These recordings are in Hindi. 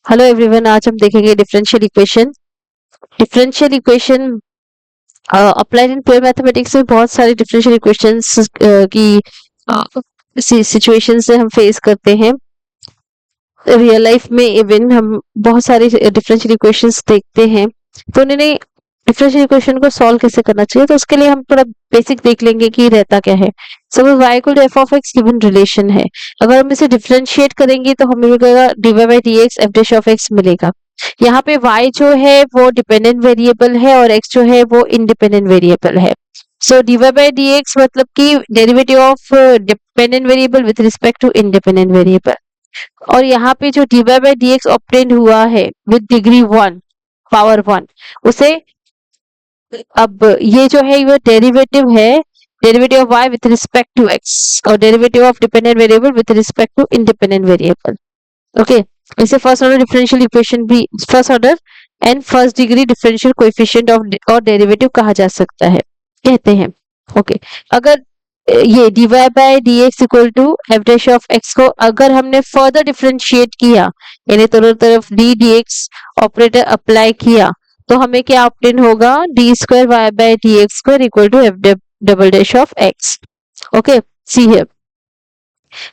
हेलो एवरीवन, आज हम देखेंगे differential equation. Differential equation applied in pure mathematics में बहुत सारे डिफरेंशियल इक्वेशंस की सिचुएशन से हम फेस करते हैं। रियल लाइफ में इवन हम बहुत सारे डिफरेंशियल इक्वेशंस देखते हैं, तो उन्हें डिफरेंशियल इक्वेशन को सॉल्व कैसे करना चाहिए, तो उसके लिए हम थोड़ा बेसिक देख लेंगे कि रहता क्या है। Suppose y equal to F of x given relation है। अगर हम इसे डिफरेंशिएट करेंगे तो हमें मिलेगा dy by D x F dash of x मिलेगा। यहाँ पे y जो है वो डिपेंडेंट वेरिएबल है और x जो है वो इंडिपेंडेंट वेरिएबल है। So dy by D x मतलब कि derivative of dependent variable with respect to independent variable. और यहाँ पे जो dy by D x obtain हुआ है विद डिग्री 1 पावर 1, उसे अब ये जो है ये डेरिवेटिव है, derivative of y with respect to x और derivative of dependent variable with respect to independent variable. Okay, इसे फर्स्ट ऑर्डर डिफरेंशियल इक्वेशन भी, first order and first degree differential coefficient of और डेरिवेटिव कहा जा सकता है, कहते हैं। ओके, अगर ये dy by dx equal to F dash of x को अगर हमने फर्दर डिफरेंशिएट किया, यानी दोनों तरफ d dx ऑपरेटर अप्लाई किया, तो हमें क्या ऑब्टेन होगा, d square y by d x square equal to f double dash of x. Okay, see here.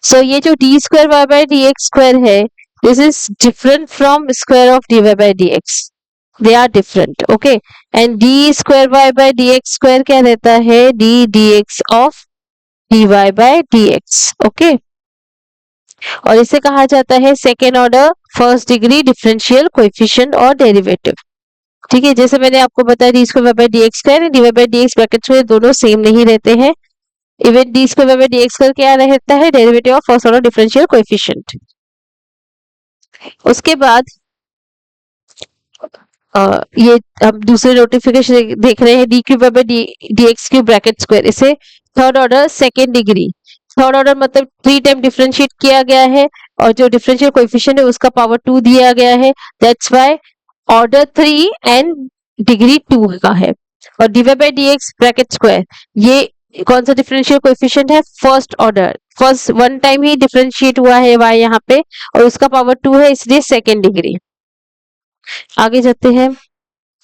So ये जो d square y by d x square है, this is different from square of d y by d x. They are different. Okay, and D square y by d x square क्या रहता है, d d x of dy by dx। Okay, और इसे कहा जाता है second order first degree differential coefficient और डेरिवेटिव। ठीक है, जैसे मैंने आपको बताया d square by d x square and d by d x brackets में दोनों सेम नहीं रहते हैं। Even d square by d x square क्या रहता है, derivative of first order differential coefficient. उसके बाद ये हम दूसरे नोटिफिकेशन देख रहे हैं, d cube by d x cube bracket square, इसे third order second degree, third order मतलब 3 टाइम डिफरेंशिएट किया गया है और जो डिफरेंशियल कोएफिशिएंट है उसका पावर 2 दिया गया है, that's why order 3 and degree 2 का है। और d by d x bracket square, ये कौन सा डिफरेंशियल कोएफिशिएंट है, first order, first one time ही डिफरेंशिएट हुआ है y यहाँ पे और उसका पावर 2 है, इसलिए सेकेंड डिग्री। आगे जाते हैं,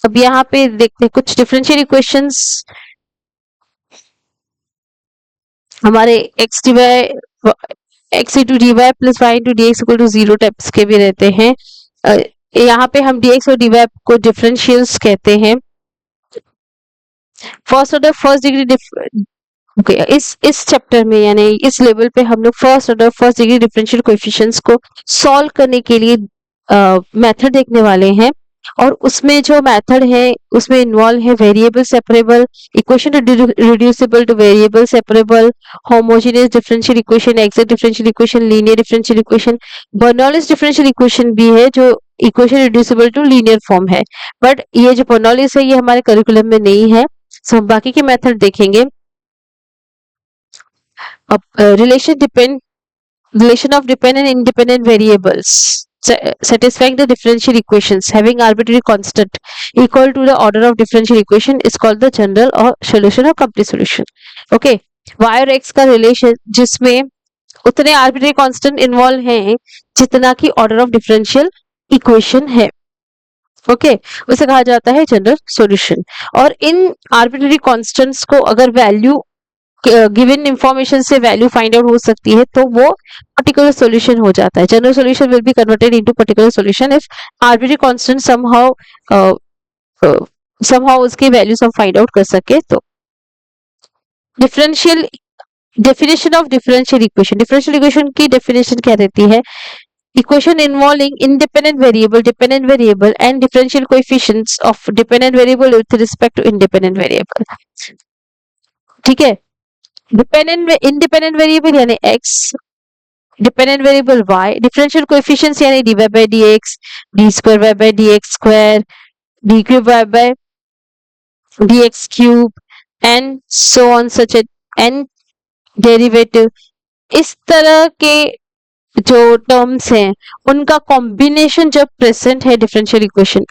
अब यहाँ पे देखते हैं कुछ डिफरेंशियल इक्वेशंस हमारे x dy x into d y plus y into d x equal to 0 types के भी रहते हैं। यहाँ पे हम dx और dy को डिफरेंशियल्स कहते हैं। First order first degree okay, इस चैप्टर में यानी इस लेवल पे हम लोग first order first degree differential coefficients को सॉल्व करने के लिए मेथड देखने वाले हैं। और उसमें जो मेथड है उसमें इन्वॉल्व है variable separable, equation reducible to variable separable, homogeneous differential equation, exact differential equation, linear differential equation, Bernoulli's differential equation भी है जो equation reducible to linear form है। बट ये जो बर्नौलीज है ये हमारे करिकुलम में नहीं है, सो हम बाकी के मेथड देखेंगे। अब relation of dependent and independent variables satisfying the differential equations having arbitrary constant equal to the order of differential equation is called the general or solution or complete solution. Okay, y और x का relation जिसमें उतने arbitrary constant involve हैं जितना कि order of differential equation है, ओके उसे कहा जाता है जनरल सॉल्यूशन। और इन arbitrary constants को अगर वैल्यू गिवन इंफॉर्मेशन से वैल्यू फाइंड आउट हो सकती है तो वो पर्टिकुलर सॉल्यूशन हो जाता है। General solution will be converted into particular solution if arbitrary constant somehow उसकी वैल्यूज हम फाइंड आउट कर सके तो। Differential definition of differential equation की डेफिनेशन क्या रहती है, equation involving independent variable, dependent variable and differential coefficients of dependent variable with respect to independent variable. ठीक है, डिपेंडेंट इंडिपेंडेंट वेरिएबल यानी x, dependent variable y, differential coefficients यानी dy by dx, d square y by dx square, d cube y by dx cube and so on such and derivative. इस तरह के जो टर्म्स हैं उनका कॉम्बिनेशन जब प्रेजेंट है डिफरेंशियल इक्वेशन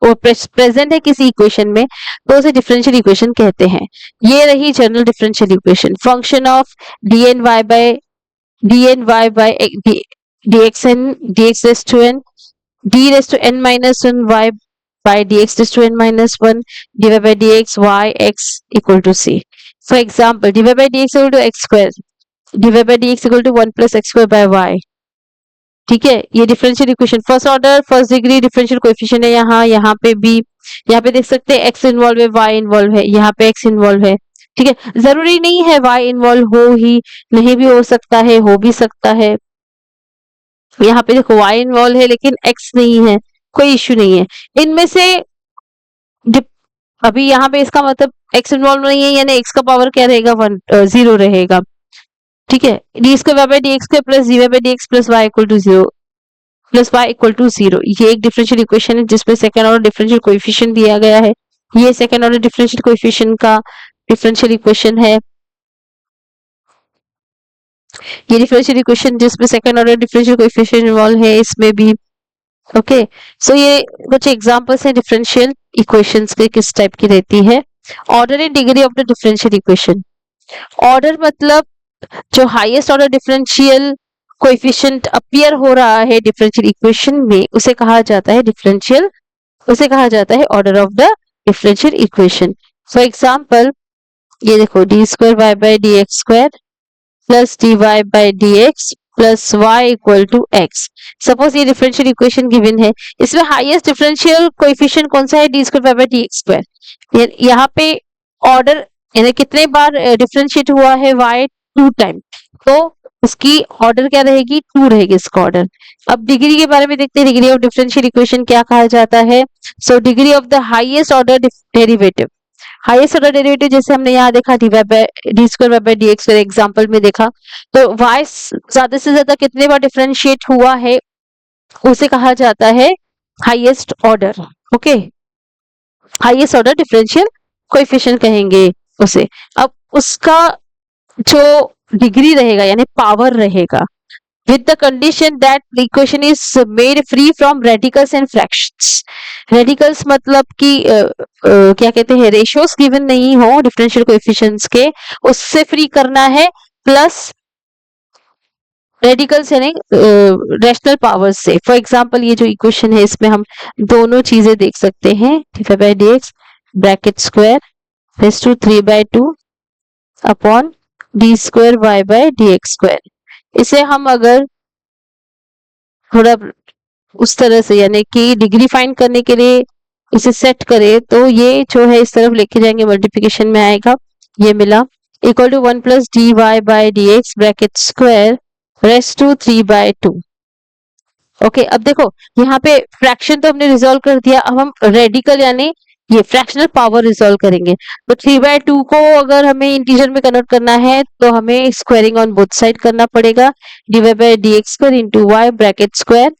वो प्रेजेंट है किसी इक्वेशन में तो उसे डिफरेंशियल इक्वेशन कहते हैं। ये रही general differential equation, function of dn y by dx n dx raise to n d raised to n minus 1 y by dx raised to n minus 1 dy by dx y x equal to c. For example, dy by dx equal to x square, dy by dx equal to 1 plus x square by y. ठीक है, ये differential equation first order first degree differential coefficient है। यहाँ पे भी, यहाँ पे देख सकते हैं x इन्वॉल्व है, y इन्वॉल्व है, यहाँ पे x इन्वॉल्व है। ठीक है, जरूरी नहीं है y इन्वॉल्व हो ही, नहीं भी हो सकता है, हो भी सकता है। यहाँ पे देखो y इन्वॉल्व है लेकिन x नहीं है, कोई इश्यू नहीं है। इनमें से अभी यहाँ पे इसका मतलब x इन्वॉल्व नहीं है यानी x का पावर क्या रहेगा, 0 रहेगा। ठीक है, d square by d x square plus d y by d x plus y equal to 0 plus y equal to 0। ये एक डिफरेंशियल इक्वेशन है जिसमें सेकंड ऑर्डर डिफरेंशियल कोएफिशिएंट दिया गया है। ये सेकंड ऑर्डर डिफरेंशियल कोएफिशिएंट का डिफरेंशियल इक्वेशन है। ये डिफरेंशियल इक्वेशन जिसमें second order differential coefficient involve है, इसमें भी ओके। सो ये कुछ एग्जांपल्स हैं डिफरेंशियल इक्वेशंस के, किस टाइप की रहती है। Order and degree of the differential equation. Order मतलब जो highest order differential coefficient appear हो रहा है डिफरेंशियल इक्वेशन में, उसे कहा जाता है डिफरेंशियल, उसे कहा जाता है order of the differential equation. For example ये देखो d square y by d x square plus d y by d x plus y equal to x. Suppose ये डिफरेंशियल इक्वेशन गिवन है, इसमें हाईएस्ट डिफरेंशियल कोएफिशिएंट कौन सा है, d square y by d x square. यहाँ पे ऑर्डर यानी कितने बार डिफरेंशिएट हुआ है, y 2 टाइम, तो उसकी ऑर्डर क्या रहेगी, 2 रहेगी इसका ऑर्डर। अब डिग्री के बारे में देखते हैं, डिग्री ऑफ डिफरेंशियल इक्वेशन क्या कहा जाता है। So degree of the highest order derivative, highest order derivative जैसे हमने यहाँ देखा D square by d x example में देखा, तो y ज्यादा से ज्यादा कितने बार डिफरेंशिएट हुआ है उसे कहा जाता है highest order. Okay, highest order differential coefficient कहेंगे उसे। अब उसका जो डिग्री रहेगा यानी पावर रहेगा, with the condition that the equation is made free from radicals and fractions. Radicals मतलब कि क्या कहते हैं, रेशियोस गिवन नहीं हो डिफरेंशियल कोएफिशिएंट्स के, उससे फ्री करना है, प्लस रेडिकल्स यानी रैशनल पावर्स से। फॉर एग्जांपल ये जो इक्वेशन है इसमें हम दोनों चीजें देख सकते हैं, d by d x bracket square raise to 3/2 upon d square y by d x square. इसे हम अगर थोड़ा उस तरह से यानी कि डिग्री फाइंड करने के लिए इसे सेट करें तो ये जो है इस तरफ लेके जाएंगे, मल्टीप्लिकेशन में आएगा, ये मिला equal to 1 plus d y by d x bracket square raise to 3/2। Okay, अब देखो यहाँ पे फ्रैक्शन तो हमने रिजॉल्व कर दिया, अब हम रेडिकल यानी ये फ्रैक्शनल पावर रिजॉल्व करेंगे। तो 3/2 को अगर हमें इंटीजर में कन्वर्ट करना है तो हमें स्क्वायरिंग ऑन बोथ साइड करना पड़ेगा, divide by d x square into y bracket square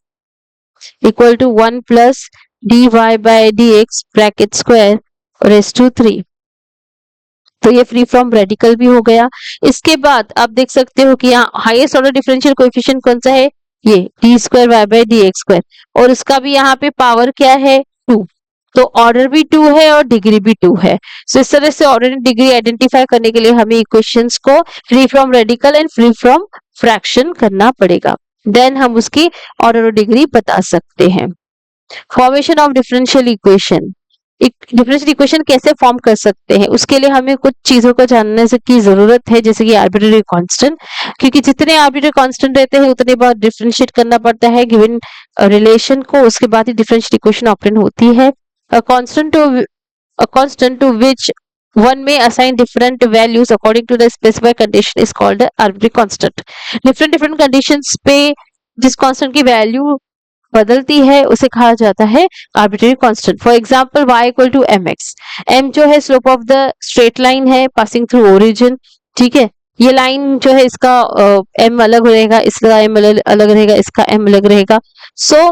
equal to 1 plus d y by d x bracket square raise to 3। तो ये फ्री फ्रॉम रेडिकल भी हो गया। इसके बाद आप देख सकते हो कि यहाँ हाईएस्ट ऑर्डर डिफरेंशियल कोएफिशिएंट कौन सा है, ये d square y by d x square, और इसका भी यहाँ पे पावर क्या है, 2। तो ऑर्डर भी 2 है और डिग्री भी 2 है। सो इस तरह से ऑर्डर एंड डिग्री आइडेंटिफाई करने के लिए हमें इक्वेशंस को free from radical and free from fraction करना पड़ेगा, देन हम उसकी ऑर्डर और डिग्री बता सकते हैं। फॉर्मेशन ऑफ डिफरेंशियल इक्वेशन, एक डिफरेंशियल इक्वेशन कैसे फॉर्म कर सकते हैं, उसके लिए हमें कुछ चीजों को जानने की जरूरत है, जैसे कि आर्बिट्रेरी कांस्टेंट, क्योंकि जितने आर्बिट्रेरी कांस्टेंट रहते हैं उतने बार डिफरेंशिएट करना पड़ता है गिवन रिलेशन को, उसके बाद ही डिफरेंशियल इक्वेशन ऑब्टेन होती है। A constant to which one may assign different values according to the specified condition is called the arbitrary constant. different conditions पे जिस constant की value बदलती है उसे कहा जाता है arbitrary constant. For example, y equal to mx. m जो है slope of the straight line है passing through origin. ठीक है, ये लाइन जो है इसका m अलग रहेगा, इसका m अलग रहेगा, इसका m अलग रहेगा। सो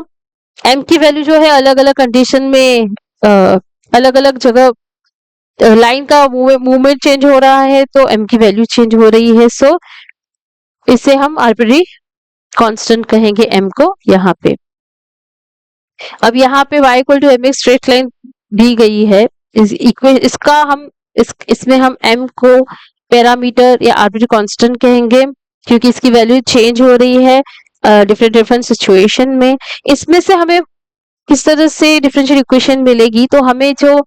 m की वैल्यू जो है अलग अलग कंडीशन में अलग अलग जगह लाइन का मूवमेंट चेंज हो रहा है तो m की वैल्यू चेंज हो रही है। सो इसे हम आर्बिट्रेरी कांस्टेंट कहेंगे m को यहाँ पे। अब यहाँ पे y equal to mx straight line दी गई है, इसका हम इसमें हम m को पैरामीटर या आर्बिट्रेरी कांस्टेंट कहेंगे क्योंकि इसकी वैल्यू चेंज हो रही है डिफरेंट सिचुएशन में। इसमें से हमें किस तरह से डिफरेंशियल इक्वेशन मिलेगी, तो हमें जो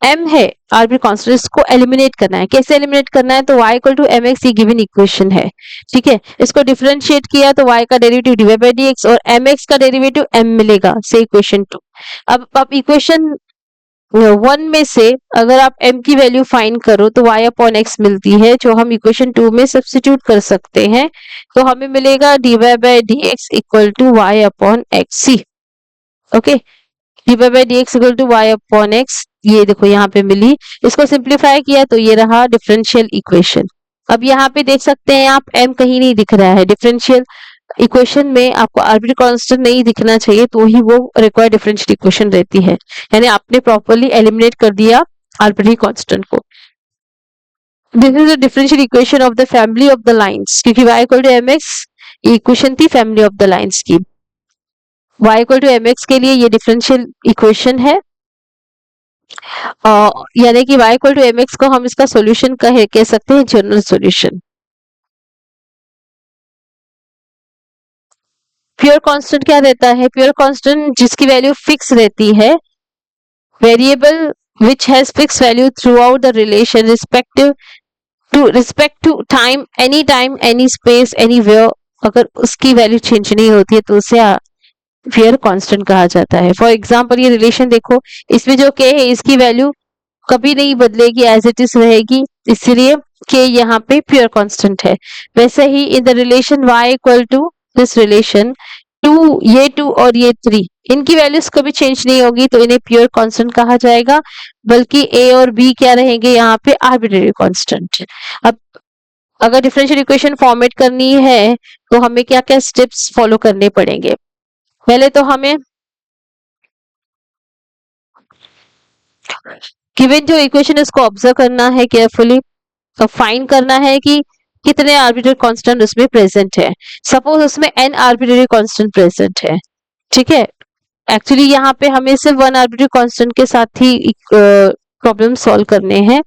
m है आर्बिट्ररी कांस्टेंट, इसको एलिमिनेट करना है। कैसे एलिमिनेट करना है, तो y equal to m x, ये गिवन इक्वेशन है, ठीक है। इसको डिफरेंशिएट किया तो y का डेरिवेटिव डिवाइड बाय dx और mx का डेरिवेटिव m मिलेगा, से इक्वेशन 2। अब इक्वेशन 1 में से अगर आप m की वैल्यू फाइंड करो तो y अपॉन x मिलती है, जो हम इक्वेशन 2 में सब्स्टिट्यूट कर सकते हैं। तो हमें मिलेगा dy by dx equal to y upon x c. Okay, dy by dx equal to y upon x, ये देखो यहाँ पे मिली। इसको सिंप्लीफाई किया तो ये रहा डिफरेंशियल इक्वेशन। अब यहाँ पे देख सकते हैं आप, m कहीं नहीं दिख रहा है। डिफरेंशियल इक्वेशन में आपको आर्बिट्ररी कांस्टेंट नहीं दिखना चाहिए, तो ही वो रिक्वायर्ड डिफरेंशियल इक्वेशन रहती है, यानी आपने प्रॉपर्ली एलिमिनेट कर दिया आर्बिट्ररी कांस्टेंट को। This is the differential equation of the family of the lines, क्योंकि y equal to m x equation थी फैमिली ऑफ द लाइंस की। y equal to m x के लिए ये डिफरेंशियल इक्वेशन है, यानी कि y equal to m x को हम इसका सॉल्यूशन कह सकते हैं, जनरल सॉल्यूशन। प्योर कांस्टेंट क्या रहता है, प्योर कांस्टेंट जिसकी वैल्यू फिक्स रहती है, variable which has fixed value throughout the relation respect to time, any space, anywhere, अगर उसकी वैल्यू चेंज नहीं होती है तो उसे प्योर कांस्टेंट कहा जाता है। फॉर एग्जांपल ये रिलेशन देखो, इसमें जो k है इसकी वैल्यू कभी नहीं बदलेगी, एज इट इज रहेगी, इसलिए k यहाँ पे प्योर कांस्टेंट है। वैसे ही in the relation y equal to this relation 2, ये 2 और ये 3, इनकी वैल्यूज कभी चेंज नहीं होगी, तो इन्हें प्योर कांस्टेंट कहा जाएगा, बल्कि a और b क्या रहेंगे यहाँ पे, आर्बिट्ररी कांस्टेंट। अब अगर डिफरेंशियल इक्वेशन फॉर्मेट करनी है तो हमें क्या क्या स्टेप्स फॉलो करने पड़ेंगे। पहले तो हमें गिवन जो इक्वेशन है उसको ऑब्जर्व करना है केयरफुली, तो फाइंड करना है कि कितने आर्बिट्ररी कांस्टेंट उसमें प्रेजेंट है। सपोज उसमें n आर्बिट्ररी कांस्टेंट प्रेजेंट है, ठीक है। एक्चुअली यहाँ पे हमें सिर्फ 1 आर्बिट्ररी कांस्टेंट के साथ ही प्रॉब्लम सॉल्व करने हैं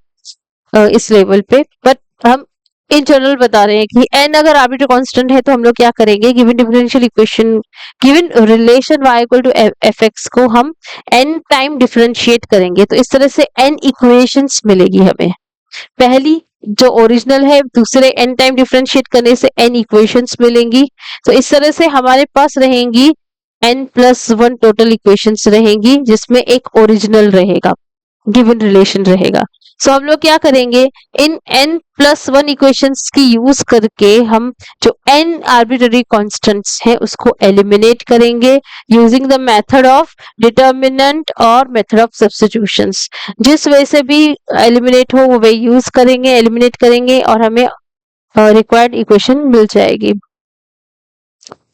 इस लेवल पे, बट हम इन जनरल बता रहे हैं कि n अगर आर्बिट्ररी कांस्टेंट है तो हम लोग क्या करेंगे, given differential equation, given relation y equal to f x को हम n टाइम डिफरेंशिएट करेंगे, तो इस तरह से n इक्वेशंस मिलेगी हमें। पहली जो ओरिजिनल है, दूसरे n टाइम डिफरेंशिएट करने से n इक्वेशंस मिलेंगी, तो इस तरह से हमारे पास रहेंगी n+1 टोटल इक्वेशंस रहेंगी, जिसमें एक ओरिजिनल रहेगा, गिवन रिलेशन रहेगा। सो हम लोग क्या करेंगे, इन n+1 इक्वेशंस की यूज करके हम जो n आर्बिट्ररी कांस्टेंट्स हैं उसको एलिमिनेट करेंगे using the method of determinant और मेथड ऑफ सब्स्टिट्यूशंस। जिस वे से भी एलिमिनेट हो वो वे यूज करेंगे, एलिमिनेट करेंगे और हमें रिक्वायर्ड इक्वेशन मिल जाएगी।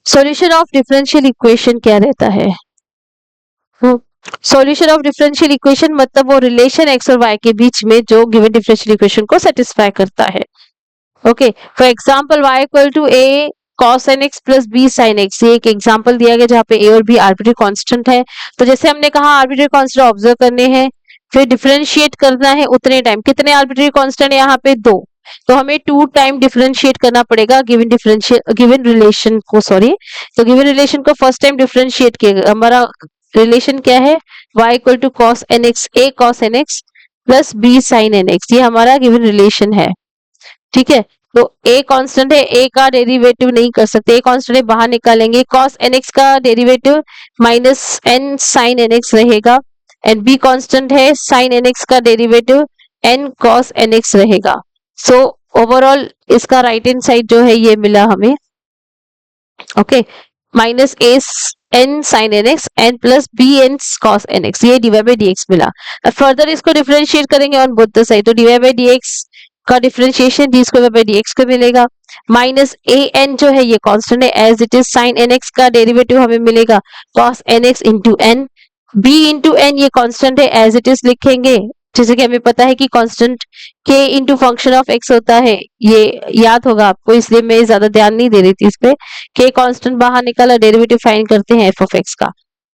सॉल्यूशन ऑफ डिफरेंशियल इक्वेशन क्या रहता है, सॉल्यूशन ऑफ डिफरेंशियल इक्वेशन मतलब वो रिलेशन x और y के बीच में जो गिवन डिफरेंशियल इक्वेशन को सेटिस्फाई करता है। Okay, for example y equal to a cos nx plus b sin x, ये एक एग्जांपल दिया गया जहाँ पे a और b आर्बिट्ररी कांस्टेंट है। तो जैसे हमने कहा आर्बिट्ररी कांस्टेंट ऑब्जर्व करने हैं, फिर डिफरेंशिएट करना है उतने टाइम। कितने आर्बिट्ररी कांस्टेंट है यहाँ पे, 2, तो हमें 2 टाइम डिफरेंशिएट करना पड़ेगा गिवन रिलेशन को, सॉरी, तो गिवन रिलेशन को फर्स्ट टाइम डिफरेंशिएट किया। हमारा रिलेशन क्या है, y equal to cos nx, a cos nx plus b sin nx, ये हमारा गिवन रिलेशन है, ठीक है। तो a कांस्टेंट है, a का डेरिवेटिव नहीं कर सकते, a कांस्टेंट है बाहर निकालेंगे, cos nx का derivative minus n sin nx रहेगा, एंड b कांस्टेंट है, sin nx का डेरिवेटिव n cos nx रहेगा। सो ओवरऑल इसका राइट हैंड साइड जो है ये मिला हमें, okay, minus n sin nx n plus bn cos nx, ये dy by dx मिला। अब फर्दर इसको डिफरेंशिएट करेंगे ऑन बोथ द साइड, तो dy by dx का differentiation d square by dx को मिलेगा, माइनस an जो है ये कांस्टेंट है as it is, sin nx का डेरिवेटिव हमें मिलेगा cos nx into n, b into n ये कांस्टेंट है एज इट इज लिखेंगे, जैसे कि हमें पता है कि constant k into function of x होता है, ये याद होगा आपको, इसलिए मैं ज्यादा ध्यान नहीं दे रही थी इस पे। k कांस्टेंट बाहर निकाला, डेरिवेटिव फाइंड करते हैं f ऑफ x का,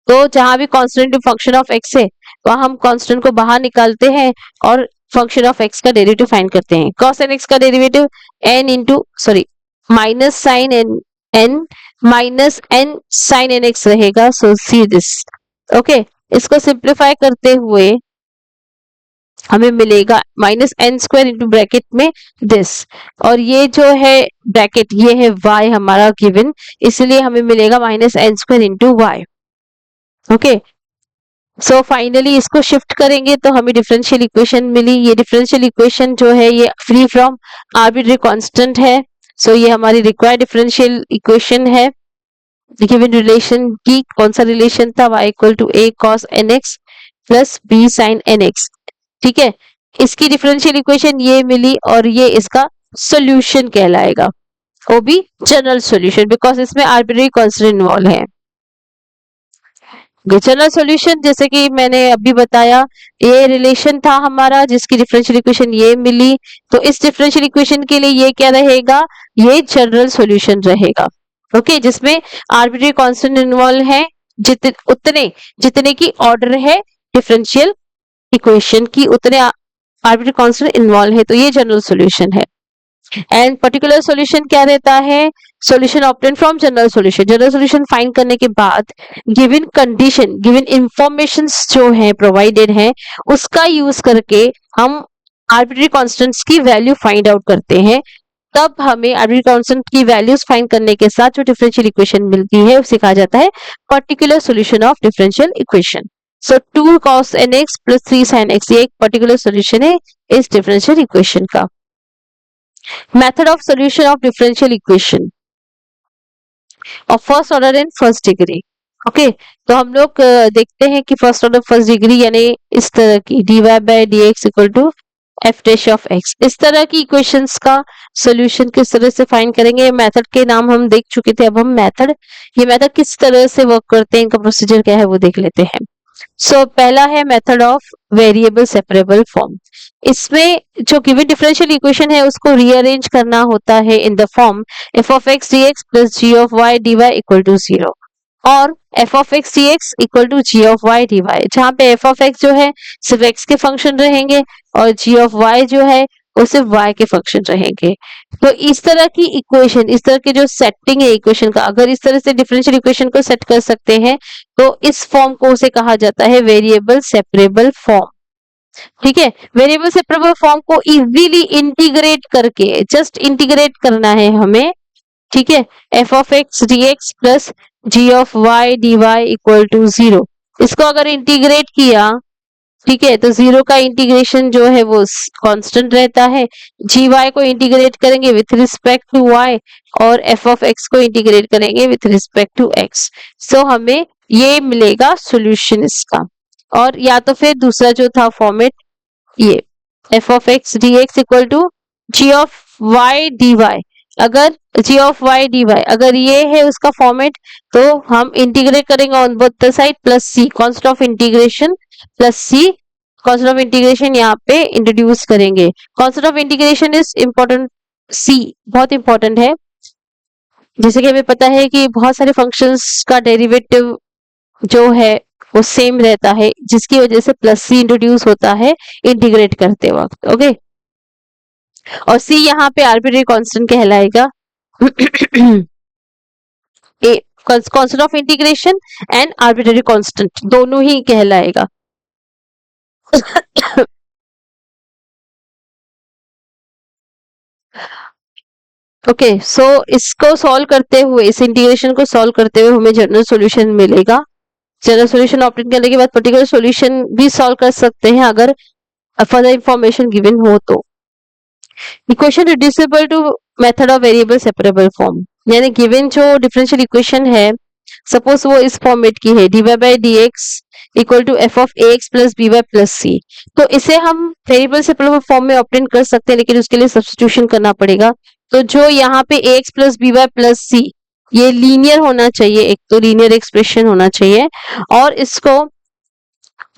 तो जहां भी कांस्टेंट फंक्शन ऑफ x है वहां हम कांस्टेंट को बाहर निकालते हैं और फंक्शन ऑफ x का डेरिवेटिव फाइंड करते हैं। cos nx का derivative n into, sorry, minus sine n minus n sine n x रहेगा, सो सी दिस। ओके, इसको सिंप्लीफाई करते हुए हमें मिलेगा minus n square into bracket में दिस, और ये जो है ब्रैकेट ये है y हमारा गिवन, इसलिए हमें मिलेगा minus n square into y. Okay, so finally इसको शिफ्ट करेंगे तो हमें डिफरेंशियल इक्वेशन मिली। ये डिफरेंशियल इक्वेशन जो है ये फ्री फ्रॉम आर्बिट्री कांस्टेंट है, सो ये हमारी रिक्वायर्ड डिफरेंशियल इक्वेशन है। गिवन रिलेशन की कौन सा रिलेशन था, y equal to a cos nx plus b sin nx। ठीक है, इसकी डिफरेंशियल इक्वेशन ये मिली और ये इसका सॉल्यूशन कहलाएगा, वो भी जनरल सॉल्यूशन, बिकॉज इसमें आर्बिट्री कांस्टेंट इन्वॉल्व है। जनरल सॉल्यूशन जैसे कि मैंने अभी बताया, ये रिलेशन था हमारा जिसकी डिफरेंशियल इक्वेशन ये मिली, तो इस डिफरेंशियल इक्वेशन के लिए ये क्या रहेगा, ये जनरल सॉल्यूशन रहेगा। ओके, जिसमें आर्बिट्री कांस्टेंट इन्वॉल्व है, जितने की ऑर्डर है डिफरेंशियल इक्वेशन की, उतने आर्बिट्री कांस्टेंट इन्वॉल्व है, तो ये जनरल सॉल्यूशन है। एंड पर्टिकुलर सॉल्यूशन क्या रहता है, solution obtain from general solution. General solution find करने के बाद गिवन कंडीशन, गिवन इंफॉर्मेशंस जो है प्रोवाइडेड है, उसका यूज करके हम आर्बिट्री कांस्टेंट्स की वैल्यू फाइंड आउट करते हैं। तब हमें आर्बिट्री कांस्टेंट की वैल्यूज फाइंड करने के साथ जो डिफरेंशियल इक्वेशन मिलती है उसे कहा जाता है particular solution of differential equation. So 2 cos nx plus 3 sin x, ये एक पर्टिकुलर सॉल्यूशन है इस डिफरेंशियल इक्वेशन का। Method of solution of differential equation of first order and first degree. Okay, तो हम लोग देखते हैं कि फर्स्ट ऑर्डर फर्स्ट डिग्री यानी इस तरह की dy by dx equal to f dash of x, इस तरह की इक्वेशंस का सॉल्यूशन किस तरह से फाइंड करेंगे। मेथड के नाम हम देख चुके थे, अब हम ये मेथड किस तरह से वर्क करते हैं, इनका प्रोसीजर क्या है वो देख लेते हैं। सो पहला है method of variable separable form. इसमें जो गिवन डिफरेंशियल इक्वेशन है उसको रीअरेंज करना होता है in the form f of x dx plus g of y dy equal to 0, और f of x dx equal to g of y dy, जहाँ पे f of x जो है सिर्फ x के फंक्शन रहेंगे और g of y जो है वो सिर्फ y के फंक्शन रहेंगे। तो इस तरह की इक्वेशन, इस तरह की जो सेटिंग है इक्वेशन का, अगर इस तरह से डिफरेंशियल इक्वेशन को सेट कर सकते हैं तो इस फॉर्म को उसे कहा जाता है वेरिएबल सेपरेबल फॉर्म। ठीक है, वेरिएबल सेपरेबल फॉर्म को इजीली इंटीग्रेट करके, जस्ट इंटीग्रेट करना है हमें। ठीक है, f of x dx plus g of y dy equal to 0, इसको अगर इंटीग्रेट किया, ठीक है, तो 0 का इंटीग्रेशन जो है वो कांस्टेंट रहता है। gy को इंटीग्रेट करेंगे विथ रिस्पेक्ट टू y और f of x को इंटीग्रेट करेंगे विथ रिस्पेक्ट टू x। सो हमें ये मिलेगा सॉल्यूशन इसका। और या तो फिर दूसरा जो था फॉर्मेट, ये f of x dx equal to g of y dy, अगर g of y dy अगर ये है उसका फॉर्मेट, तो हम इंटीग्रेट करेंगे on both the side plus c, constant of integration plus c, constant of integration यहाँ पे इंट्रोड्यूस करेंगे। Constant of integration is important, c बहुत इंपॉर्टेंट है। जैसे कि हमें पता है कि बहुत सारे फंक्शंस का डेरिवेटिव जो है वो सेम रहता है, जिसकी वजह से प्लस सी इंट्रोड्यूस होता है इंटीग्रेट करते वक्त। ओके, और सी यहाँ पे आर्बिट्री कांस्टेंट कहलाएगा constant of integration and arbitrary constant दोनों ही कहलाएगा। ओके, सो इसको सॉल्व करते हुए, इस इंटीग्रेशन को सॉल्व करते हुए हमें जनरल सॉल्यूशन मिलेगा। जनरल सॉल्यूशन ऑब्टेन करने के बाद पर्टिकुलर सॉल्यूशन भी सॉल्व कर सकते हैं अगर फर्दर इंफॉर्मेशन गिवन हो तो। Equation reducible to method of variable separable form, यानी गिवन जो डिफरेंशियल इक्वेशन है, सपोज वो इस फॉर्मेट की है dy by dx equal to f of ax plus by plus c, तो इसे हम वेरिएबल सेपरेबल फॉर्म में ऑब्टेन कर सकते हैं, लेकिन उसके लिए सब्स्टिट्यूशन करना पड़ेगा। तो जो यहाँ पे ax plus by plus c ये लीनियर होना चाहिए, एक तो लीनियर एक्सप्रेशन होना चाहिए, और इसको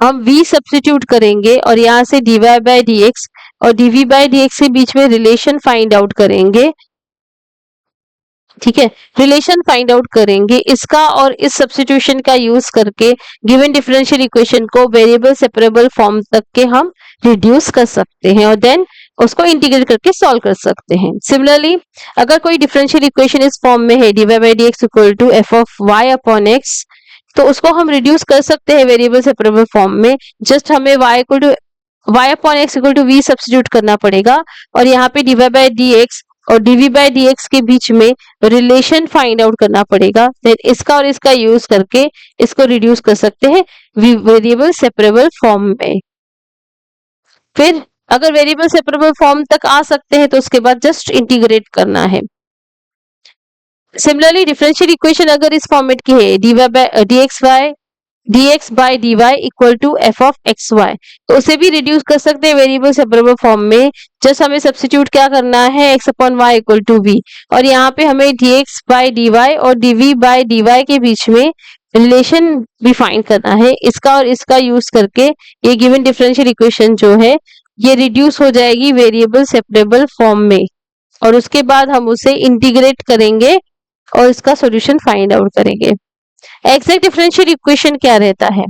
हम v सब्स्टिट्यूट करेंगे और यहाँ से dy बाय dx और dv बाय dx के बीच में रिलेशन फाइंड आउट करेंगे। ठीक है, रिलेशन फाइंड आउट करेंगे इसका, और इस सब्स्टिट्यूशन का यूज करके गिवन डिफरेंशियल इक्वेशन को वेरिएबल सेपरेबल फॉर्म तक के हम रिड्यूस कर सकते हैं, और देन उसको इंटीग्रेट करके सॉल्व कर सकते हैं। सिमिलरली अगर कोई डिफरेंशियल इक्वेशन इस फॉर्म में है dy by dx equal to F of y upon x, तो उसको हम रिड्यूस कर सकते हैं वेरिएबल सेपरेबल फॉर्म में। जस्ट हमें y equal to y upon x equal to v substitute करना पड़ेगा और यहाँ पे dy by dx और dv by dx के बीच में रिलेशन फाइंड आउट करना पड़ेगा। देन इसका और इसका यूज करके इसको रिड्यूस कर सकते हैं वेरिएबल सेपरेबल फॉर्म में। फिर अगर वेरिएबल सेपरेबल फॉर्म तक आ सकते हैं तो उसके बाद जस्ट इंटीग्रेट करना है। सिमिलरली डिफरेंशियल इक्वेशन अगर इस फॉर्मेट की है dx by dy equal to F of x y, तो उसे भी रिड्यूस कर सकते हैं वेरिएबल सेपरेबल फॉर्म में। जस्ट हमें सब्स्टिट्यूट क्या करना है x upon y equal to v, और यहाँ पे हमें dx by dy और dv by dy के बीच में रिलेशन भी फाइंड करना है। इसका और इसका यूज करके ये गिवन डिफरेंशियल इक्वेशन जो है ये रिड्यूस हो जाएगी वेरिएबल सेपरेबल फॉर्म में, और उसके बाद हम उसे इंटीग्रेट करेंगे और इसका सॉल्यूशन फाइंड आउट करेंगे। एग्जैक्ट डिफरेंशियल इक्वेशन क्या रहता है?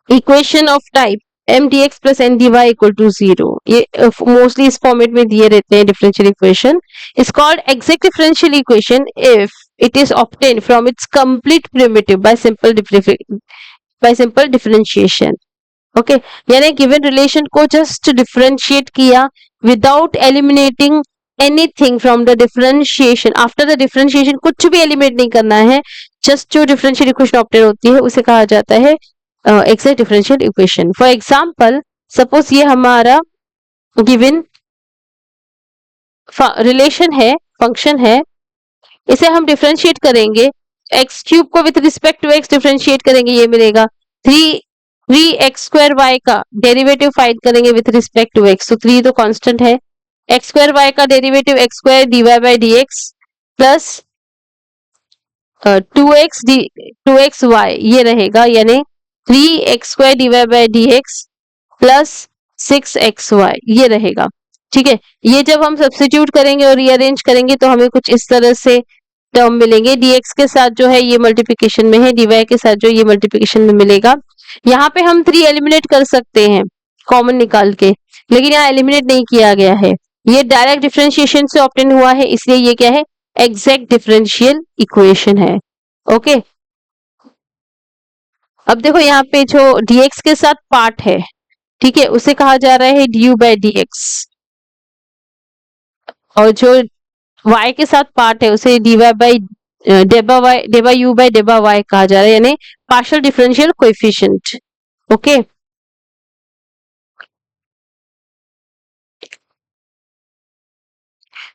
Equation of type m dx plus n dy equal to 0, ये मोस्टली इस फॉर्मेट में दिए रहते हैं। Differential equation is called exact differential equation if it is obtained from its complete primitive bye simple differentiation. Okay, यानी गिवन रिलेशन को जस्ट डिफरेंशिएट किया without eliminating anything from the differentiation. After the differentiation कुछ भी एलिमिनेट नहीं करना है, जस्ट जो डिफरेंशियल इक्वेशन ऑब्टेन होती है उसे कहा जाता है exact differential equation. For example suppose ये हमारा गिवन रिलेशन है, फंक्शन है, इसे हम डिफरेंशिएट करेंगे। एक्स क्यूब को with respect to x differentiate करेंगे, ये मिलेगा 3x स्क्वायर y का डेरिवेटिव फाइंड करेंगे विथ रिस्पेक्ट टू x, तो 3 तो कांस्टेंट है। x स्क्वायर y का derivative x square dy by dx plus 2x y ये रहेगा, यानी 3x square dy by dx plus 6xy ये रहेगा। ठीक है, ये जब हम सब्स्टिट्यूट करेंगे और रीअरेंज करेंगे तो हमें कुछ इस तरह से टर्म मिलेंगे। dx के साथ जो है ये मल्टीप्लिकेशन में है, dy के साथ जो ये मल्टीप्लिकेशन में मिलेगा। यहाँ पे हम 3 एलिमिनेट कर सकते हैं कॉमन निकाल के, लेकिन यहाँ एलिमिनेट नहीं किया गया है, ये डायरेक्ट डिफरेंशिएशन से ऑब्टेन हुआ है, इसलिए ये क्या है? एग्जैक्ट डिफरेंशियल इक्वेशन है। ओके, अब देखो यहाँ पे जो dx के साथ पार्ट है, ठीक है, उसे कहा जा रहा है du by dx, और जो y के साथ पार्ट है उसे dy by डेबा u by डेबा y कहा जा रहा है, यानी partial differential coefficient. Okay,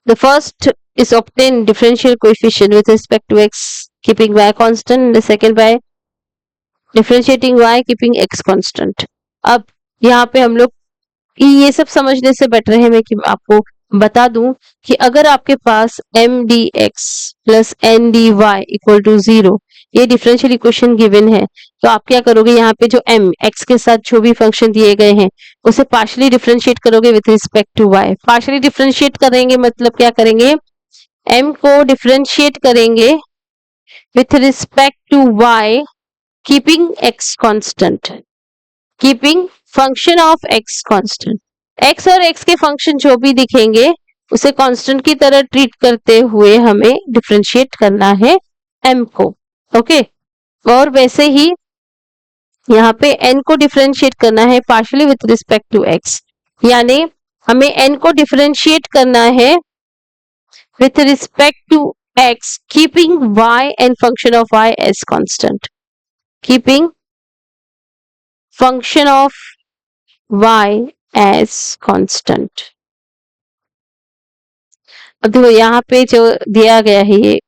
the first is obtain differential coefficient with respect to x keeping y constant, and the second by differentiating y keeping x constant। अब यहाँ पे हम लोग ये सब समझने से बेटर है मैं कि आपको बता दूं कि अगर आपके पास m dx plus n dy equal to 0 ये डिफरेंशियल इक्वेशन गिवन है, तो आप क्या करोगे? यहाँ पे जो m x के साथ जो भी फंक्शन दिए गए हैं उसे पार्शियली डिफरेंशिएट करोगे with respect to y। Partially differentiate करेंगे मतलब क्या करेंगे? m को डिफरेंशिएट करेंगे with respect to y keeping x constant, keeping function of x constant. x और x के फंक्शन जो भी दिखेंगे उसे कांस्टेंट की तरह ट्रीट करते हुए हमें डिफरेंशिएट करना है m को। ओके, और वैसे ही यहाँ पे n को डिफरेंशिएट करना है partially with respect to x, यानी हमें n को डिफरेंशिएट करना है with respect to x keeping y and function of y as constant, keeping function of y as constant. अब देखो यहाँ पे जो दिया गया है ये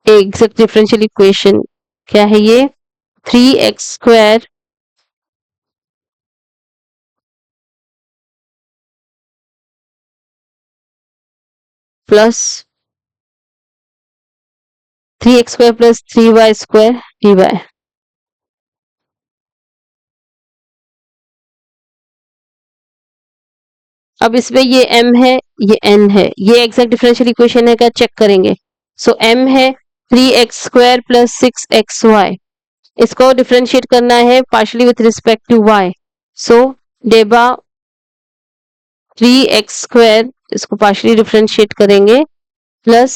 एग्जैक्ट डिफरेंशियल इक्वेशन क्या है? ये 3x square plus 3x square plus 3y square dy। अब इसमें ये m है, ये n है, ये एग्जैक्ट डिफरेंशियल इक्वेशन है क्या? चेक करेंगे। सो m है 3x स्क्वायर प्लस 6xy, इसको डिफरेंशिएट करना है partially with respect to y, so डेबा 3x² इसको पार्शियली डिफरेंशिएट करेंगे प्लस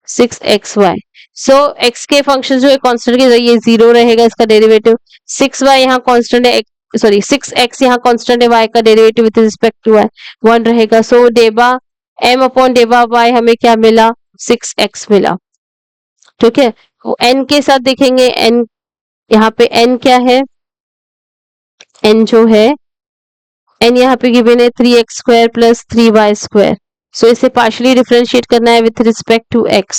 6xy। सो x के फंक्शन जो है कांस्टेंट के जरिए 0 रहेगा इसका डेरिवेटिव, 6y यहाँ कांस्टेंट है, सॉरी 6x यहाँ कांस्टेंट है, y का derivative with respect to y 1 रहेगा। सो डेबा m अपॉन डेबा y हमें क्या मिला, 6x मिला। ठीक है, तो n के साथ देखेंगे, n यहाँ पे n क्या है, n जो है n यहाँ पे गिवन है 3x² प्लस 3y²। सो इसे पार्शियली डिफरेंशिएट करना है विथ रिस्पेक्ट टू x,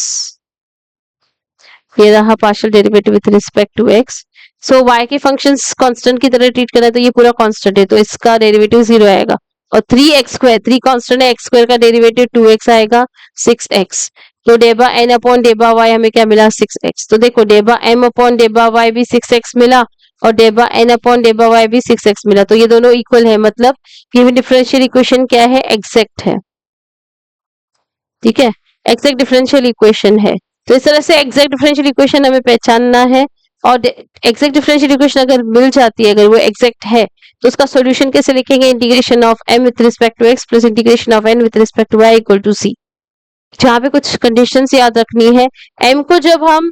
ये रहा partial derivative with respect to x। So y के फंक्शंस कांस्टेंट की तरह ट्रीट करना है, तो ये पूरा कांस्टेंट है तो इसका डेरिवेटिव 0 आएगा। और 3x², 3 कांस्टेंट है, x² का डेरिवेटिव 2x आएगा, 6x। तो डेबा n अपॉन डेबा y हमें क्या मिला, 6x। तो देखो डेबा m अपॉन डेबा y भी 6x मिला और डेबा n अपॉन डेबा y भी 6x मिला, तो ये दोनों इक्वल है, मतलब गिवन डिफरेंशियल इक्वेशन क्या है, एग्जैक्ट है। ठीक है, एग्जैक्ट डिफरेंशियल इक्वेशन है। तो इस तरह से एग्जैक्ट डिफरेंशियल इक्वेशन हमें पहचानना है, और एग्जैक्ट डिफरेंशियल इक्वेशन अगर मिल जाती है, अगर वो एग्जैक्ट है, तो उसका सॉल्यूशन कैसे लिखेंगे, integration of m with respect to x plus integration of n with respect to y equal to c। जहाँ पे कुछ कंडीशंस याद रखनी है, m को जब हम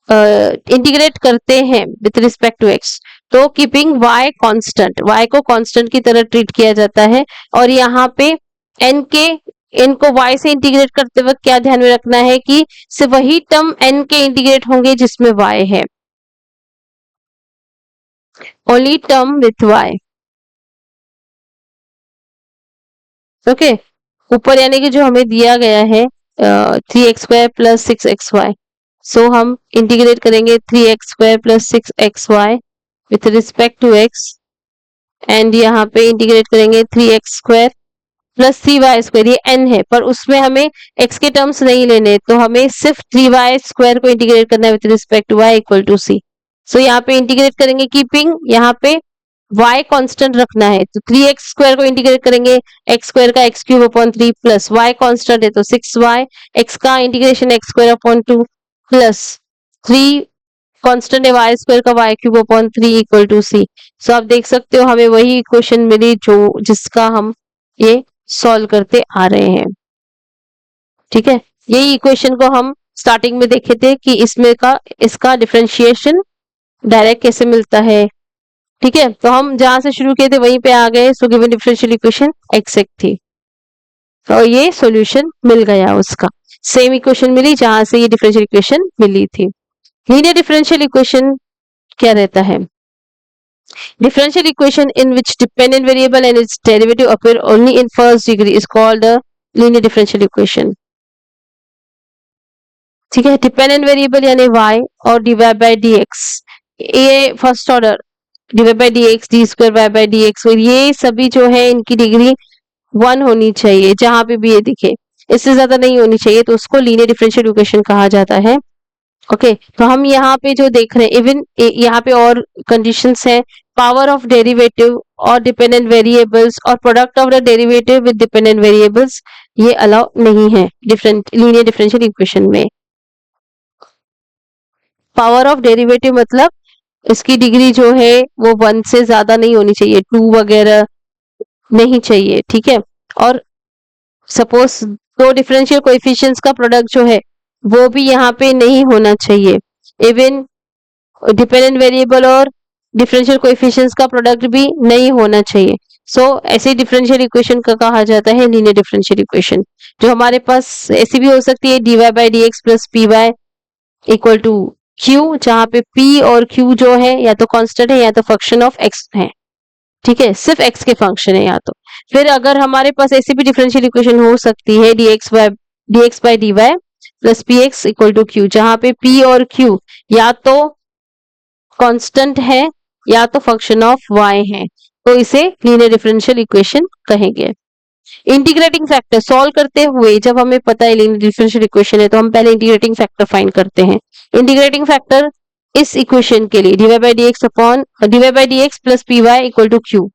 इंटीग्रेट करते हैं विथ रिस्पेक्ट टू x, तो कीपिंग y कांस्टेंट, y को कांस्टेंट की तरह ट्रीट किया जाता है। और यहाँ पे n के इनको y से इंटीग्रेट करते वक्त क्या ध्यान में रखना है कि सिर्फ वही टर्म n के इंटीग्रेट होंगे जिसमें y है, only term with y। Okay, ऊपर यानी कि जो हमें दिया गया है 3x² प्लस 6xy, सो हम इंटीग्रेट करेंगे 3x² plus 6xy with respect to x, and यहाँ पे इंटीग्रेट करेंगे 3x² प्लस 3y², ये n है पर उसमें हमें x के टर्म्स नहीं लेने, तो हमें सिर्फ 3y² को इंटीग्रेट करना है with respect to y equal to c। So यहाँ पे इंटीग्रेट करेंगे कीपिंग यहाँ पे y कांस्टेंट रखना है, तो 3x² को इंटीग्रेट करेंगे x² का x³ upon 3 plus y constant है तो 6y, x का integration x² upon 2 plus 3 constant है y² का y³ upon 3 equal to c। So आप देख सकते हो हमें वही इक्वेशन मिली जो जिसका हम ये सॉल्व करते आ रहे हैं। ठीक है, यही इक्वेशन को हम स्टार्टिंग में देखे थे कि इसमें का इसका डिफरेंशिएशन डायरेक्ट कैसे मिलता है। ठीक है, तो हम जहां से शुरू किए थे वहीं पे आ गए। So given differential equation exact थी और ये सॉल्यूशन मिल गया, उसका सेम इक्वेशन मिली जहां से ये डिफरेंशियल इक्वेशन मिली थी। लीनियर डिफरेंशियल इक्वेशन क्या रहता है, differential equation in which dependent variable and its derivative appear only in first degree is called a linear differential equation। ठीक है, डिपेंडेंट वेरिएबल यानी y और dy by dx, ये first order dy by dx d² y by dx, और ये सभी जो है इनकी डिग्री 1 होनी चाहिए, जहां पे भी ये दिखे इससे ज्यादा नहीं होनी चाहिए, तो उसको लीनियर डिफरेंशियल इक्वेशन कहा जाता है। ओके, तो हम यहाँ पे जो देख रहे हैं, इवन यहाँ पे और कंडीशंस है, पावर ऑफ डेरिवेटिव और डिपेंडेंट वेरिएबल्स और product of the derivative with dependent variables, ये अलाउ नहीं है डिफरेंट लीनियर डिफरेंशियल इक्वेशन में। पावर ऑफ डेरिवेटिव मतलब इसकी डिग्री जो है वो 1 से ज्यादा नहीं होनी चाहिए, 2 वगैरह नहीं चाहिए। ठीक है, और सपोज दो डिफरेंशियल कोएफिशिएंट्स का प्रोडक्ट जो है वो भी यहाँ पे नहीं होना चाहिए, इवन डिपेंडेंट वेरिएबल और डिफरेंशियल कोएफिशिएंट्स का प्रोडक्ट भी नहीं होना चाहिए। सो ऐसे डिफरेंशियल इक्वेशन का कहा जाता है लीनियर डिफरेंशियल इक्वेशन। जो हमारे पास ऐसी भी हो सकती है dy by dx plus py equal to q, जहाँ पे p और q जो है या तो कांस्टेंट है या तो फंक्शन ऑफ x है। ठीक है, सिर्फ x के फंक्शन है या तो। फिर अगर हमारे पास ऐसी भी डिफरेंशियल इक्वेशन हो सकती है dx by dy plus px equal to q, जहाँ पे p और q या तो कांस्टेंट है या तो फंक्शन ऑफ y है, तो इसे लीनियर डिफरेंशियल इक्वेशन कहेंगे। इंटीग्रेटिंग फैक्टर सॉल्व करते हुए जब हमें पता है लीनियर डिफरेंशियल इक्वेशन है, तो हम पहले इंटीग्रेटिंग फैक्टर फाइंड करते हैं। इंटीग्रेटिंग फैक्टर इस इक्वेशन के लिए dy by dx plus py equal to q,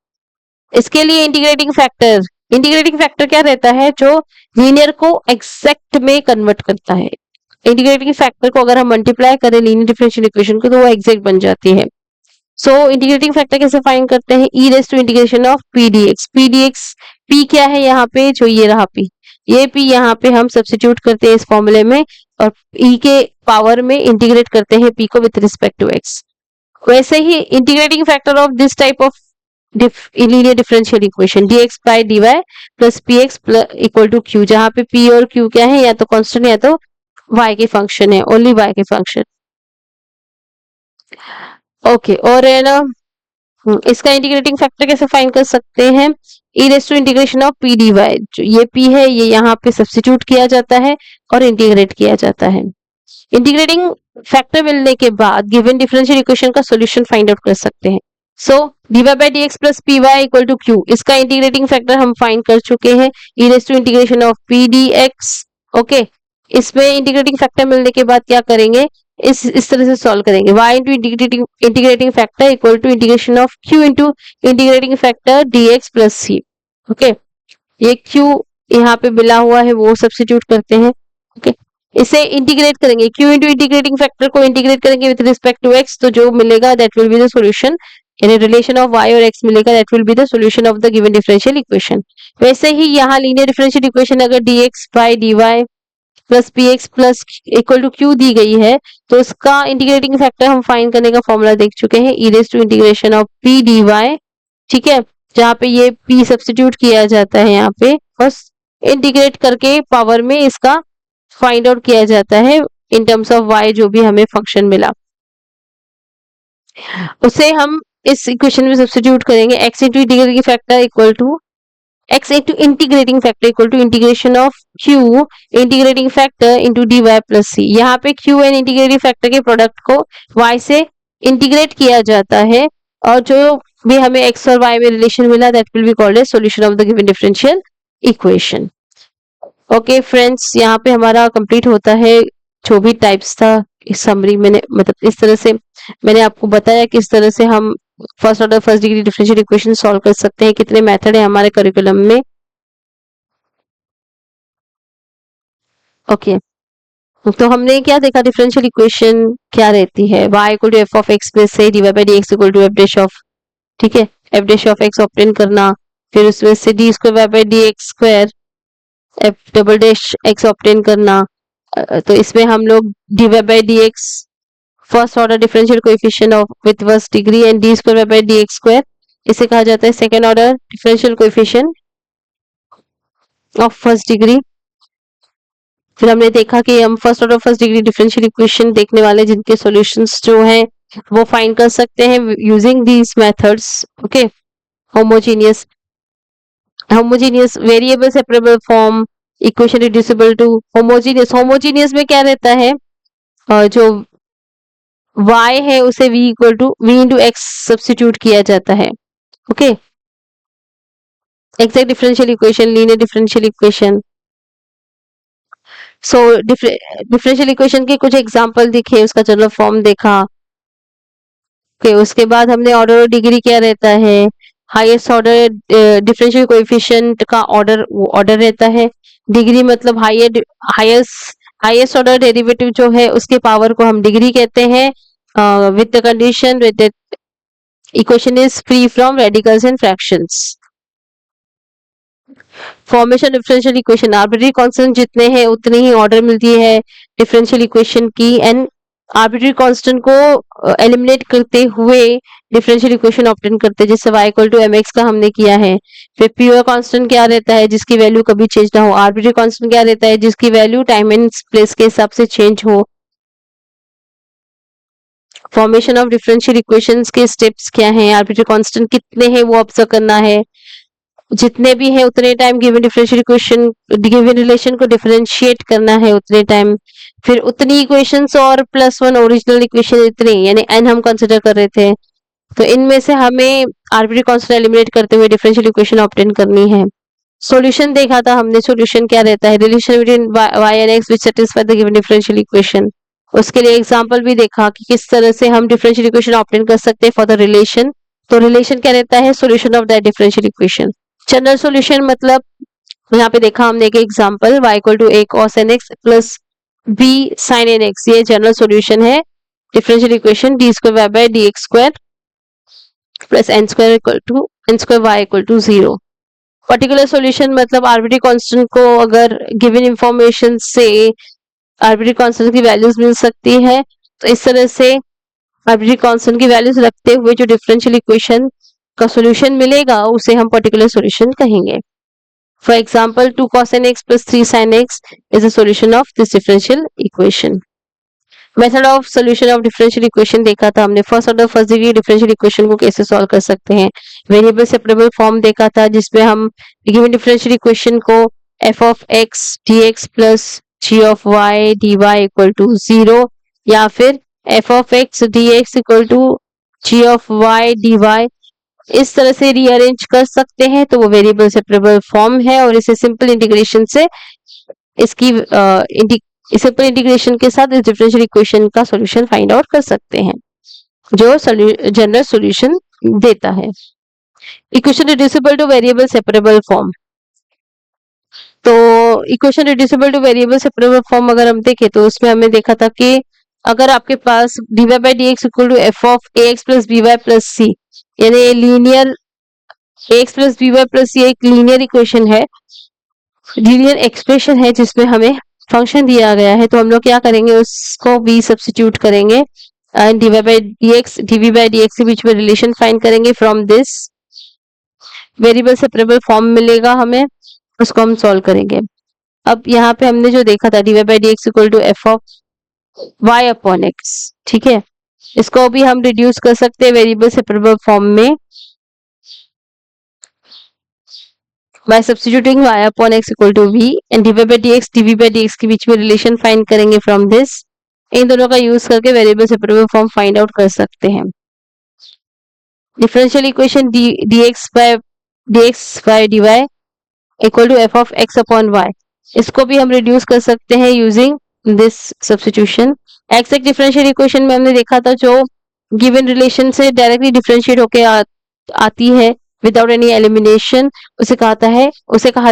इसके लिए इंटीग्रेटिंग फैक्टर क्या रहता है, जो लीनियर को एग्जैक्ट में कन्वर्ट करता है। इंटीग्रेटिंग फैक्टर को अगर हम मल्टीप्लाई करें लीनियर डिफरेंशियल इक्वेशन को, तो वो एग्जैक्ट बन जाती है। सो इंटीग्रेटिंग फैक्टर कैसे फाइंड करते हैं, e raise to integration of p dx p क्या है यहाँ पे, जो ये रहा p, ये p यहाँ पे हम सब्स्टिट्यूट करते हैं इस फॉर्मूले में और e के पावर में इंटीग्रेट करते हैं p को विथ रिस्पेक्ट टू x। वैसे ही integrating factor of this type of linear differential equation dx by dy plus px equal to q, जहाँ पे p और q क्या है, या तो कांस्टेंट या तो y के फंक्शन है, ओनली y के फंक्शन। ओके, और है ना, इसका इंटीग्रेटिंग फैक्टर कैसे फाइंड कर सकते हैं, e raise to integration of p dy, जो ये p है ये यहाँ पे सब्स्टिट्यूट किया जाता है और इंटीग्रेट किया जाता है। इंटीग्रेटिंग फैक्टर मिलने के बाद गिवन डिफरेंशियल इक्वेशन का सॉल्यूशन फाइंड आउट कर सकते हैं। So dy by dx plus P Y equal to Q, इसका इंटीग्रेटिंग फैक्टर हम फाइंड कर चुके हैं, e raise to integration of p dx। Okay, इसमें इंटीग्रेटिंग फैक्टर मिलने के बाद क्या करेंगे, इस तरह से सॉल्व करेंगे, y into integrating factor equal to integration of q into integrating factor dx plus c। Okay, ये q यहाँ पे मिला हुआ है वो सब्स्टिट्यूट करते हैं। ओके, इसे इंटीग्रेट करेंगे, q इंटू इंटीग्रेटिंग फैक्टर को इंटीग्रेट करेंगे विद रिस्पेक्ट टू x, तो जो मिलेगा that will be the solution, यानी रिलेशन ऑफ y और x मिलेगा, that will be the solution of the given differential equation. वैसे ही यहाँ लीनियर डिफरेंशियल इक्वेशन अगर dx by dy plus px plus equal to q दी गई है, तो इसका इंटीग्रेटिंग फैक्टर हम फाइंड करने का फॉर्मूला देख चुके हैं, e raise to integration of p dy। ठीक है, जहाँ पे ये p सब्स्टिट्यूट किया जाता है यहाँ पे, बस इंटीग्रेट करके पावर में इसका फाइंड आउट किया जाता है इन टर्म्स ऑफ y, जो भी हमें फंक्शन मिला उसे हम इस इक्वेशन में सब्स्टिट्यूट करेंगे, x into integrating factor equal to x into integrating factor equal to integration of q integrating factor into dy plus c। यहाँ पे q एंड इंटीग्रेटिंग फैक्टर के प्रोडक्ट को y से इंटीग्रेट किया जाता है और जो भी हमें x और y में रिलेशन मिला that will be called as solution of the given differential equation. Okay friends, यहाँ पे हमारा कंप्लीट होता है जो भी टाइप्स था इस समरी मैंने, मतलब इस तरह से मैंने आपको बताया किस तरह से हम first order first degree differential equation solve कर सकते हैं, कितने मेथड है हमारे करिकुलम में। ओके, तो हमने क्या देखा, डिफरेंशियल इक्वेशन क्या रहती है, y equal to F of X plus A divide by D x equal to F dash of, ठीक है, F dash of X obtain करना, फिर उसमें से D square by D x square F double dash X obtain करना। तो इसमें हम लोग D Y by D X first order differential coefficient of with first degree and D square by D x square, इसे कहा जाता है second order differential coefficient of first degree. फिर हमने देखा कि हम first order first degree differential equation देखने वाले जिनके सॉल्यूशंस जो हैं वो फाइंड कर सकते हैं using these methods. Okay, homogeneous variable separable form, equation reducible to homogeneous में क्या रहता है, जो y है उसे v equal to v into x substitute किया जाता है। Okay, exact differential equation, linear differential equation. So differential equation के कुछ एग्जांपल दिखे, उसका जनरल फॉर्म देखा। ओके, उसके बाद हमने ऑर्डर और डिग्री क्या रहता है, हाईएस्ट ऑर्डर डिफरेंशियल कोएफिशिएंट का ऑर्डर रहता है, डिग्री मतलब हाईएस्ट ऑर्डर डेरिवेटिव जो है उसके पावर को हम डिग्री कहते हैं, with the condition that equation is free from radicals and fractions. Formation differential equation, arbitrary constant जितने हैं उतनी ही ऑर्डर मिलती है डिफरेंशियल इक्वेशन की, एंड आर्बिट्ररी कांस्टेंट को एलिमिनेट करते हुए डिफरेंशियल इक्वेशन ऑब्टेन करते हैं, जैसे y इक्वल टू mx का हमने किया है। फिर प्योर कांस्टेंट क्या रहता है, जिसकी वैल्यू कभी चेंज ना हो, आर्बिट्ररी कांस्टेंट क्या रहता है, जिसकी वैल्यू टाइम एंड प्लेस के हिसाब से चेंज हो। फॉर्मेशन ऑफ डिफरेंशियल इक्वेशंस के स्टेप्स क्या हैं, आर्बिट्ररी कांस्टेंट कितने हैं वो ऑब्जर्व करना है, जितने भी है उतने time given differential equation given relation को डिफरेंशिएट करना है उतने टाइम, फिर उतनी इक्वेशंस और प्लस वन ओरिजिनल इक्वेशन इतने, यानी n हम कंसिडर कर रहे थे, तो इनमें से हमें आर्बिट्ररी कांस्टेंट एलिमिनेट करते हुए डिफरेंशियल इक्वेशन ऑब्टेन करनी है। सॉल्यूशन देखा था हमने, सॉल्यूशन क्या रहता है, relation between y and x which satisfy the given differential equation. उसके लिए एग्जांपल भी देखा कि किस तरह से हम डिफरेंशियल इक्वेशन ऑब्टेन कर सकते हैं फॉर द रिलेशन। तो रिलेशन क्या रहता है, solution of that differential equation. General solution मतलब यहाँ पे देखा हमने एक example, y equal to a cos nx plus b sin nx, ये जनरल सॉल्यूशन है differential equation D square Y by D x square plus N square equal to y equal to 0। Particular solution मतलब आर्बिट्री कांस्टेंट को अगर गिवन इंफॉर्मेशन से आर्बिट्री कांस्टेंट की वैल्यूज मिल सकती है, तो इस तरह से आर्बिट्री कांस्टेंट की वैल्यूज रखते हुए जो डिफरेंशियल इक्वेशन का सॉल्यूशन मिलेगा उसे हम पर्टिकुलर सॉल्यूशन कहेंगे. For example 2 cos nx plus 3 sin x is a solution of this differential equation. Method of solution of differential equation देखा था हमने. First order first degree differential equation को कैसे सॉल्व कर सकते हैं. वेरिएबल सेपरेबल फॉर्म देखा था जिसमें हम गिवन डिफरेंशियल इक्वेशन को f of x dx plus g of y dy equal to 0 या फिर f of x dx equal to g of y dy इस तरह से रीअरेंज कर सकते हैं. तो वो वेरिएबल सेपरेबल फॉर्म है और इसे सिंपल इंटीग्रेशन से इसकी सिंपल इंटीग्रेशन के साथ इस डिफरेंशियल इक्वेशन का सॉल्यूशन फाइंड आउट कर सकते हैं जो जनरल सॉल्यूशन देता है. Equation reducible to variable separable form. तो equation reducible to variable separable form अगर हम देखें तो उसमें हमने देखा था कि अगर आपके पास dy by dx equal to f of ax plus by plus c यानी linear ax plus by plus c एक लीनियर इक्वेशन है, लीनियर एक्सप्रेशन है जिसमें हमें फंक्शन दिया गया है. तो हम लोग क्या करेंगे उसको भी सब्स्टिट्यूट करेंगे and dy by dx dv by dx के बीच में रिलेशन फाइंड करेंगे. From this variable separable form मिलेगा हमें, उसको हम सॉल्व करेंगे. अब यहाँ पे हमने जो देखा था dy by dx equal to f of y upon x, ठीक है, इसको भी हम रिड्यूस कर सकते हैं वेरिएबल सेपरेबल फॉर्म में by substituting y upon x equal to v and dy by dx dv by dx के बीच में रिलेशन फाइंड करेंगे. फ्रॉम दिस इन दोनों का यूज करके variable separable form find out कर सकते हैं. Differential equation dx by dy equal to f of x upon y, इसको भी हम रिड्यूस कर सकते हैं using this substitution. Exact differential equation में हमने देखा था जो गिवन रिलेशन से डायरेक्टली डिफरेंशिएट होके आती है विदाउट एनी एलिमिनेशन, उसे कहा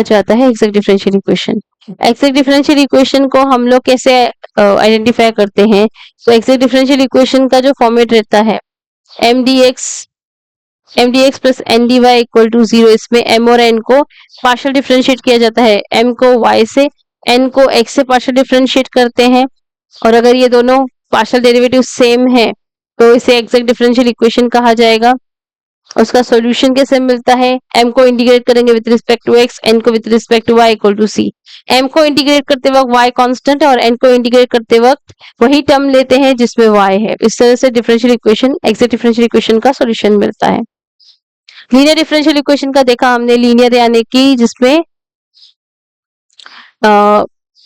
जाता है exact differential equation. Exact differential equation को हम लोग कैसे आइडेंटिफाई करते हैं. तो एक्जेक्ट डिफरेंशियल इक्वेशन का जो फॉर्मेट रहता है mdx plus ndy equal to 0, इसमें m और n को पार्शियल डिफरेंशिएट किया जाता है. m को y से, n को x से पार्शियल डिफरेंशिएट करते हैं और अगर ये दोनों पार्शियल डेरिवेटिव सेम है तो इसे एक्जेक्ट डिफरेंशियल इक्वेशन कहा जाएगा. उसका सॉल्यूशन कैसे मिलता है. m को इंटीग्रेट करेंगे with respect to x, n को with respect to y equal to c. m को इंटीग्रेट करते वक्त y कांस्टेंट है और n को इंटीग्रेट करते वक्त वही टर्म लेते हैं जिसमें y है. इस तरह से differential equation exact differential equation का सॉल्यूशन मिलता है. लीनियर डिफरेंशियल इक्वेशन का देखा हमने, लीनियर यानी कि जिसमें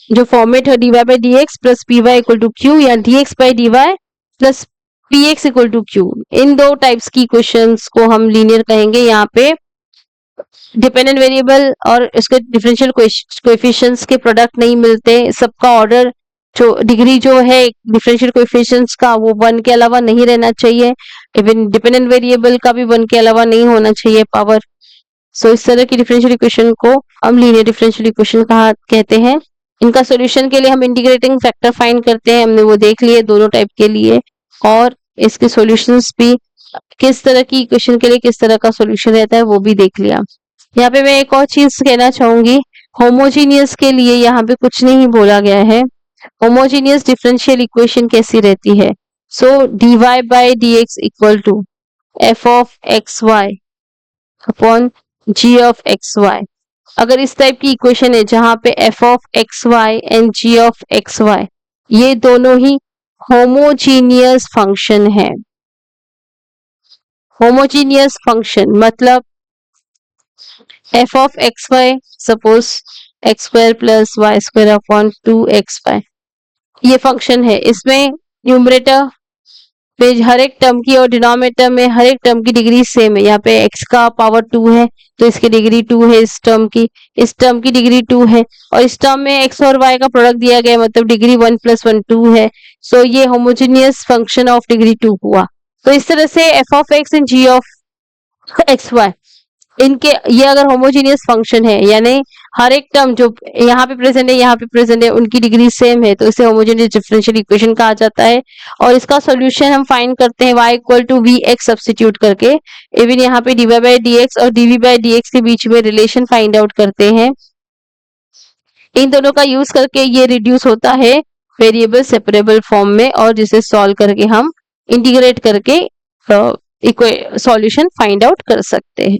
जो फॉर्मेट है dy by dx plus py equal to q या dx by dy plus px equal to q. इन दो टाइप्स की इक्वेशंस को हम लीनियर कहेंगे. यहाँ पे डिपेंडेंट वेरिएबल और इसके डिफरेंशियल कोएफिशिएंट्स के प्रोडक्ट नहीं मिलते. सबका ऑर्डर जो डिग्री जो है डिफरेंशियल कोएफिशिएंट्स का वो 1 के अलावा नहीं रहना चाहिए. इवन डिपेंडेंट वेरिएबल का भी 1 के अलावा नहीं होना चाहिए पावर. सो इस तरह की डिफरेंशियल इक्वेशन को हम लीनियर डिफरेंशियल इक्वेशन कहते हैं. इनका सॉल्यूशन के लिए हम इंटीग्रेटिंग फैक्टर फाइंड करते हैं, हमने वो देख लिए दोनों टाइप के लिए, और इसके सॉल्यूशंस भी किस तरह की इक्वेशन के लिए किस तरह का सॉल्यूशन रहता है वो भी देख लिया. यहाँ पे मैं एक और चीज कहना चाहूंगी, होमोजीनियस के लिए यहाँ पे कुछ नहीं बोला गया है. होमोजीनियस डिफरेंशियल इक्वेशन कैसी रहती है. So dy by dx equal to f of xy upon g of xy. अगर इस टाइप की इक्वेशन है जहां पे f of xy and g of xy ये दोनों ही होमोजीनियस फंक्शन है. होमोजीनियस फंक्शन मतलब f of xy suppose x square plus Y square upon 2xy ये फंक्शन है. इसमें न्यूमरेटर पे हर एक टर्म की और डिनोमिनेटर में हर एक टर्म की डिग्री सेम है. यहाँ पे x का पावर 2 है तो इसकी डिग्री 2 है. इस टर्म की डिग्री 2 है और इस टर्म में x और y का प्रोडक्ट दिया गया मतलब डिग्री 1 + 1 2 है. सो ये होमोजीनियस फंक्शन ऑफ डिग्री 2 हुआ. तो इस तरह से f of x and g of xy इनके ये अगर होमोजीनियस फंक्शन है यानी हर एक टर्म जो यहाँ पे प्रेजेंट है यहाँ पे प्रेजेंट है उनकी डिग्री सेम है तो इसे होमोजीनियस डिफरेंशियल इक्वेशन कहा जाता है। और इसका सॉल्यूशन हम फाइंड करते हैं y equal to V X substitute करके। इवन यहाँ पे dy बाई डी एक्स और dv बाई डी एक्स के बीच में रिलेशन फाइंड आउट करते हैं। इन दोनों का यूज करके ये रिड्यूस होता है वेरिएबल सेपरेबल फॉर्म में और जिसे सॉल्व करके हम इंटीग्रेट करके सॉल्यूशन फाइंड आउट कर सकते हैं।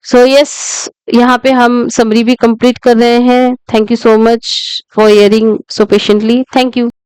सो यस, यहाँ पे हम समरी भी कंप्लीट कर रहे हैं। Thank you so much for hearing so patiently. Thank you.